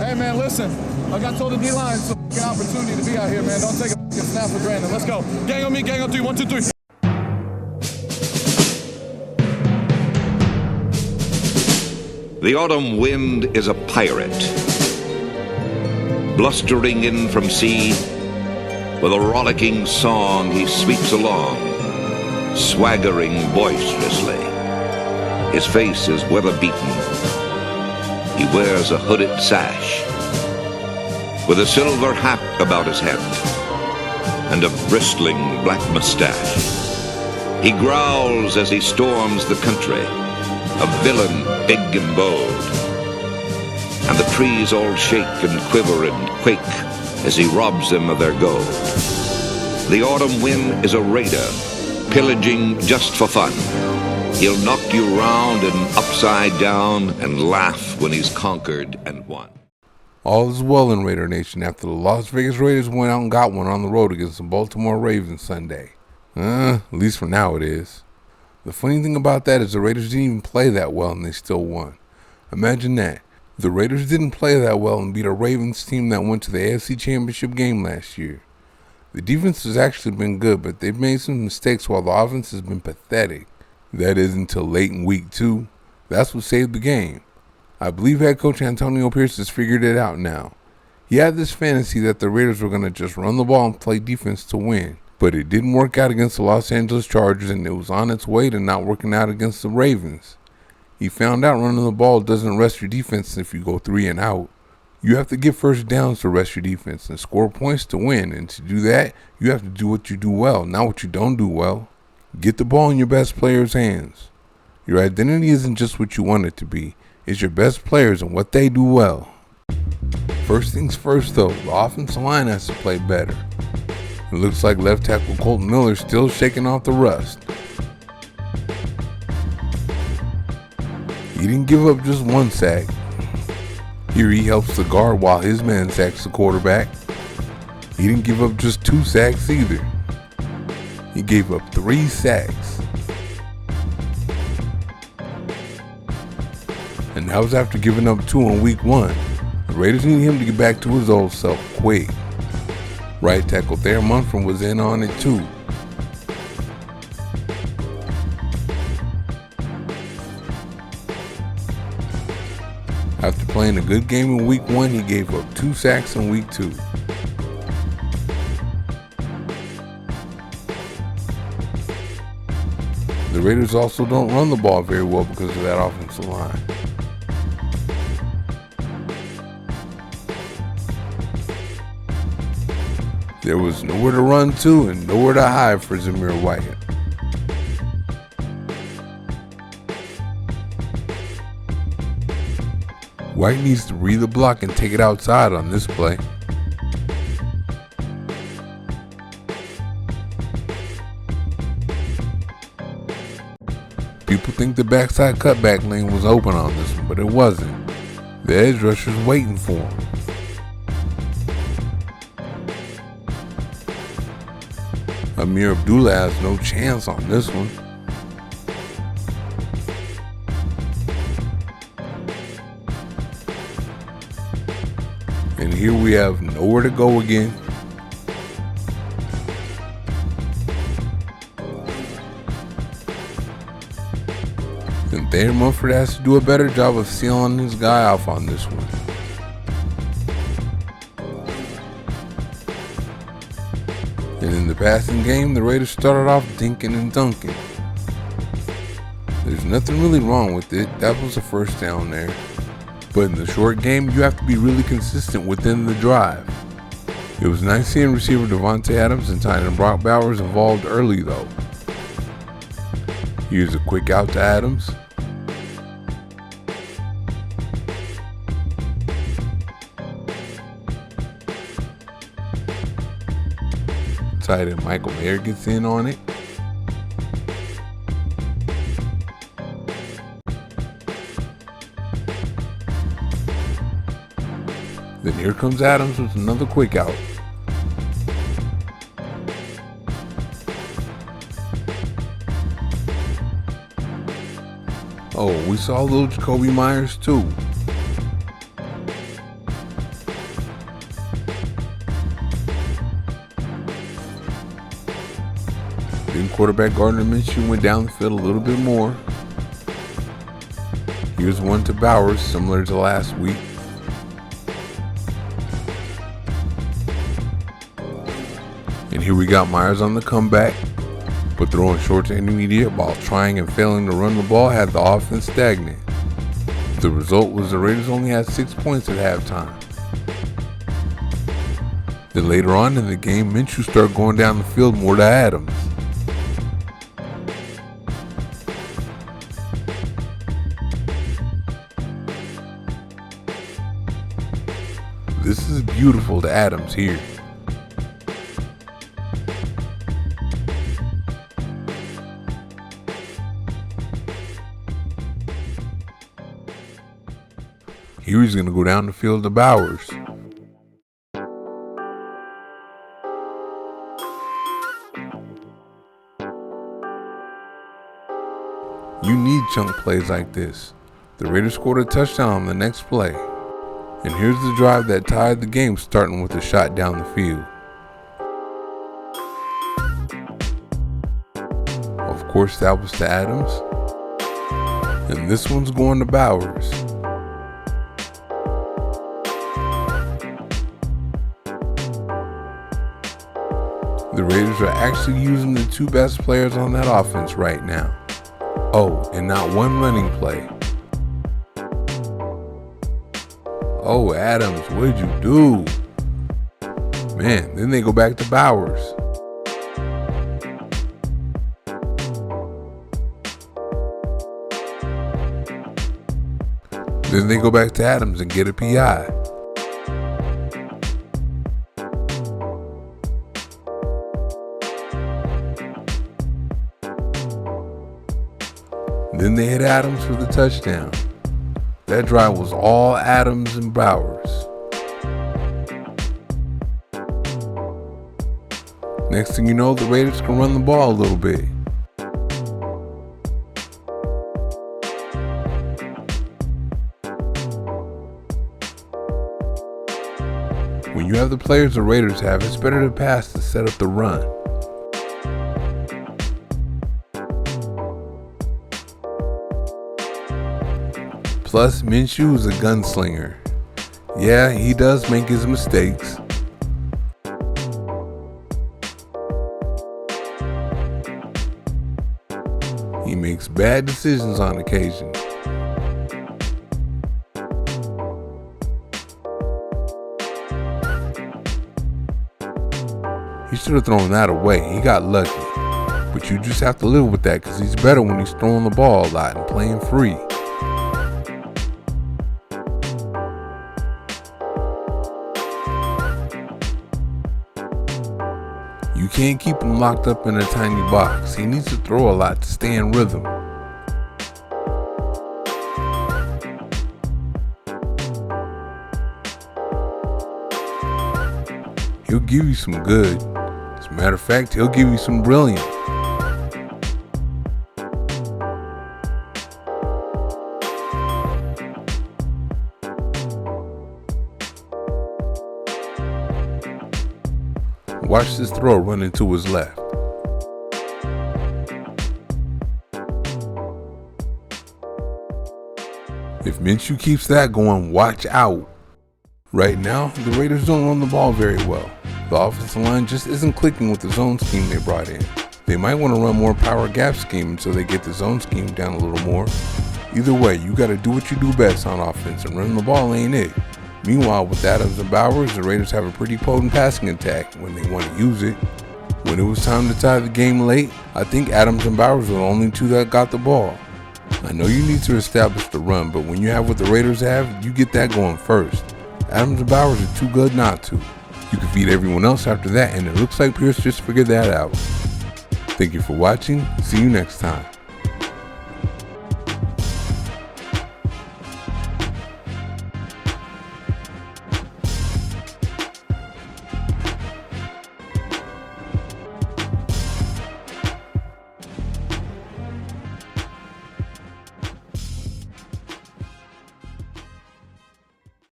Hey, man, listen. Like I told the D-line, it's an opportunity to be out here, man. Don't take a snap for granted. Let's go. Gang on me, gang on 3. 1, 2, 3. The autumn wind is a pirate, blustering in from sea. With a rollicking song he sweeps along, swaggering boisterously. His face is weather-beaten. He wears a hooded sash, with a silver hat about his head, and a bristling black mustache. He growls as he storms the country, a villain big and bold. And the trees all shake and quiver and quake as he robs them of their gold. The autumn wind is a raider, pillaging just for fun. He'll knock you round and upside down and laugh when he's conquered and won. All is well in Raider Nation after the Las Vegas Raiders went out and got one on the road against the Baltimore Ravens Sunday. At least for now it is. The funny thing about that is the Raiders didn't even play that well and they still won. Imagine that. The Raiders didn't play that well and beat a Ravens team that went to the AFC Championship game last year. The defense has actually been good, but they've made some mistakes while the offense has been pathetic. That is until late in week 2. That's what saved the game. I believe head coach Antonio Pierce has figured it out now. He had this fantasy that the Raiders were going to just run the ball and play defense to win. But it didn't work out against the Los Angeles Chargers, and it was on its way to not working out against the Ravens. He found out running the ball doesn't rest your defense if you go 3 and out. You have to get first downs to rest your defense and score points to win. And to do that, you have to do what you do well, not what you don't do well. Get the ball in your best players' hands. Your identity isn't just what you want it to be. It's your best players and what they do well. First things first though, the offensive line has to play better. It looks like left tackle Colton Miller still shaking off the rust. He didn't give up just 1 sack. Here he helps the guard while his man sacks the quarterback. He didn't give up just 2 sacks either. He gave up 3 sacks. And that was after giving up 2 in week 1. The Raiders need him to get back to his old self quick. Right tackle Thayer Munford was in on it too. After playing a good game in week 1, he gave up 2 sacks in week 2. The Raiders also don't run the ball very well because of that offensive line. There was nowhere to run to and nowhere to hide for Zamir White. White needs to read the block and take it outside on this play. People think the backside cutback lane was open on this one, but it wasn't. The edge rusher's waiting for him. Amir Abdullah has no chance on this one. And here we have nowhere to go again. Then Thayer Munford has to do a better job of sealing his guy off on this one. And in the passing game, the Raiders started off dinking and dunking. There's nothing really wrong with it. That was a first down there. But in the short game, you have to be really consistent within the drive. It was nice seeing receiver Devontae Adams and tight end Brock Bowers involved early though. Here's a quick out to Adams. Tight end Michael Mayer gets in on it. Then here comes Adams with another quick out. Oh, we saw little Jacoby Myers too. quarterback Gardner Minshew went down the field a little bit more. Here's one to Bowers, similar to last week. And here we got Myers on the comeback, but throwing short to intermediate while trying and failing to run the ball had the offense stagnant. The result was the Raiders only had 6 points at halftime. Then later on in the game, Minshew started going down the field more to Adams. This is beautiful to Adams here. Here he's going to go down the field to Bowers. You need chunk plays like this. The Raiders scored a touchdown on the next play. And here's the drive that tied the game, starting with a shot down the field. Of course, that was to Adams. And this one's going to Bowers. The Raiders are actually using the two best players on that offense right now. Oh, and not one running play. Oh, Adams, what'd you do? Man, then they go back to Bowers. Then they go back to Adams and get a PI. Then they hit Adams for the touchdown. That drive was all Adams and Bowers. Next thing you know, the Raiders can run the ball a little bit. When you have the players the Raiders have, it's better to pass to set up the run. Plus, Minshew is a gunslinger. Yeah, he does make his mistakes. He makes bad decisions on occasion. He should have thrown that away. He got lucky. But you just have to live with that because he's better when he's throwing the ball a lot and playing free. You can't keep him locked up in a tiny box. He needs to throw a lot to stay in rhythm. He'll give you some good. As a matter of fact, he'll give you some brilliant. Watch this throw run into his left. If Minshew keeps that going, watch out. Right now, the Raiders don't run the ball very well. The offensive line just isn't clicking with the zone scheme they brought in. They might want to run more power gap scheme until they get the zone scheme down a little more. Either way, you got to do what you do best on offense, and running the ball ain't it. Meanwhile, with Adams and Bowers, the Raiders have a pretty potent passing attack when they want to use it. When it was time to tie the game late, I think Adams and Bowers were the only two that got the ball. I know you need to establish the run, but when you have what the Raiders have, you get that going first. Adams and Bowers are too good not to. You can feed everyone else after that, and it looks like Pierce just figured that out. Thank you for watching. See you next time.